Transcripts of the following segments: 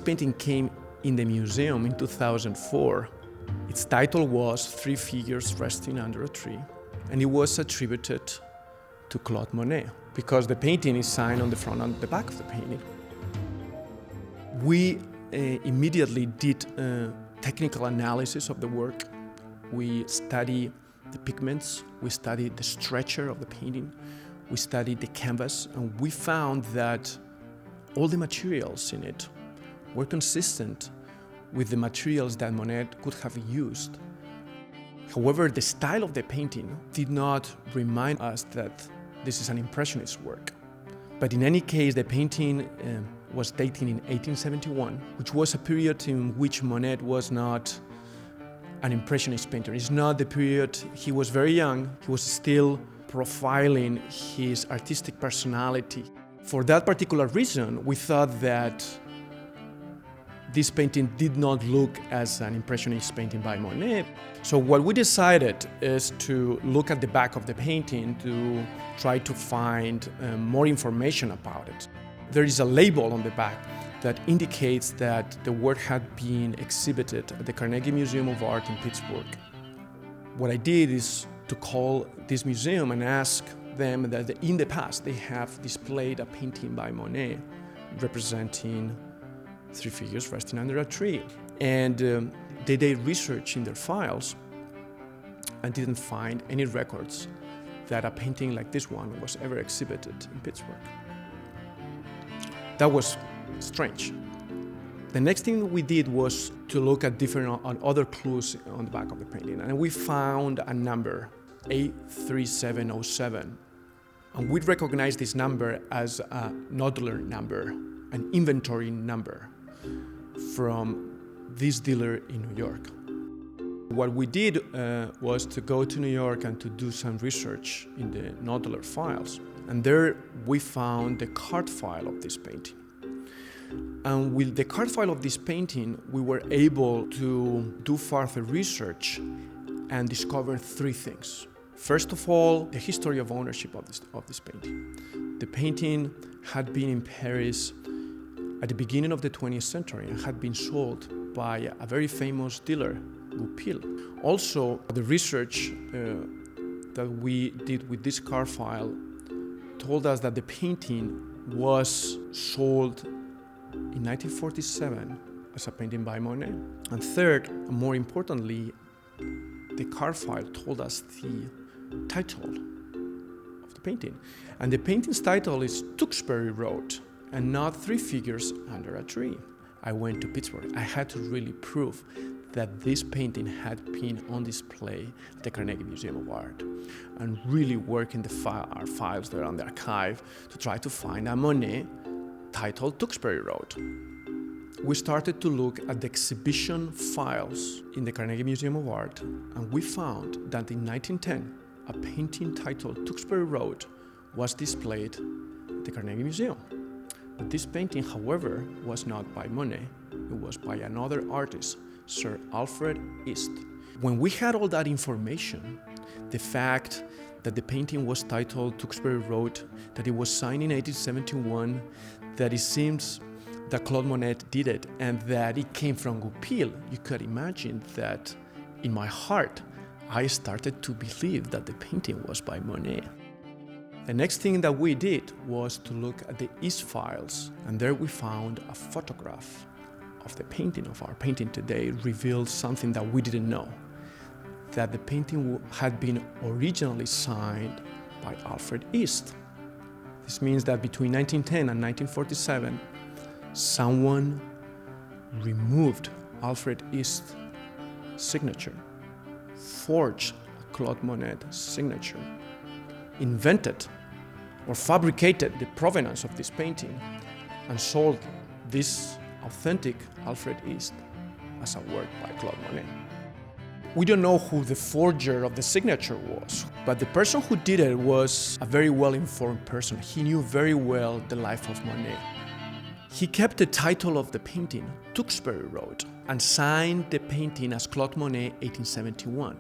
painting came in the museum in 2004. Its title was Three Figures Resting Under a Tree, and it was attributed to Claude Monet because the painting is signed on the front and the back of the painting. We immediately did technical analysis of the work. We studied the pigments, we studied the structure of the painting, we studied the canvas, and we found that all the materials in it were consistent with the materials that Monet could have used. However, the style of the painting did not remind us that this is an Impressionist work. But in any case, the painting was dated in 1871, which was a period in which Monet was not an Impressionist painter. It's not the period, he was very young, he was still profiling his artistic personality. For that particular reason, we thought that this painting did not look as an Impressionist painting by Monet. So what we decided is to look at the back of the painting to try to find more information about it. There is a label on the back that indicates that the work had been exhibited at the Carnegie Museum of Art in Pittsburgh. What I did is to call this museum and ask them that in the past they have displayed a painting by Monet representing three figures resting under a tree. And they did research in their files and didn't find any records that a painting like this one was ever exhibited in Pittsburgh. That was strange. The next thing we did was to look at different other clues on the back of the painting, and we found a number, 83707. And we recognized this number as a nodular number, an inventory number from this dealer in New York. What we did was to go to New York and to do some research in the nodular files. And there we found the card file of this painting. And with the card file of this painting, we were able to do further research and discover three things. First of all, the history of ownership of this painting. The painting had been in Paris at the beginning of the 20th century and had been sold by a very famous dealer, Goupil. Also, the research that we did with this card file told us that the painting was sold in 1947 as a painting by Monet. And third, and more importantly, the card file told us the title of the painting. And the painting's title is Tewkesbury Road, and not Three Figures Under a Tree. I went to Pittsburgh. I had to really prove that this painting had been on display at the Carnegie Museum of Art, and really work in our files there on the archive to try to find a Monet titled Tewkesbury Road. We started to look at the exhibition files in the Carnegie Museum of Art, and we found that in 1910, a painting titled Tewkesbury Road was displayed at the Carnegie Museum. But this painting, however, was not by Monet. It was by another artist, Sir Alfred East. When we had all that information, the fact that the painting was titled Tewkesbury Road, that it was signed in 1871, that it seems that Claude Monet did it, and that it came from Goupil, you could imagine that in my heart, I started to believe that the painting was by Monet. The next thing that we did was to look at the East files, and there we found a photograph of the painting. Of our painting today revealed something that we didn't know, that the painting had been originally signed by Alfred East. This means that between 1910 and 1947, someone removed Alfred East's signature, forged a Claude Monet signature, invented or fabricated the provenance of this painting, and sold this authentic Alfred East as a work by Claude Monet. We don't know who the forger of the signature was, but the person who did it was a very well-informed person. He knew very well the life of Monet. He kept the title of the painting, Tewkesbury Road, and signed the painting as Claude Monet 1871,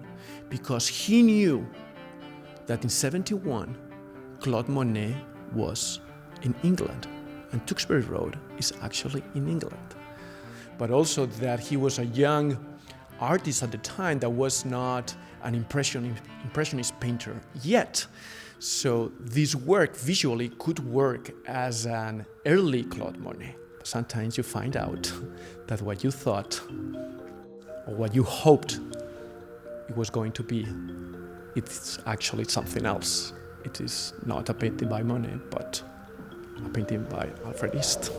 because he knew that in 71, Claude Monet was in England, and Tewkesbury Road is actually in England. but also that he was a young artist at the time that was not an impressionist painter yet. So this work visually could work as an early Claude Monet. Sometimes you find out that what you thought or what you hoped it was going to be, it's actually something else. It is not a painting by Monet, but a painting by Alfred East.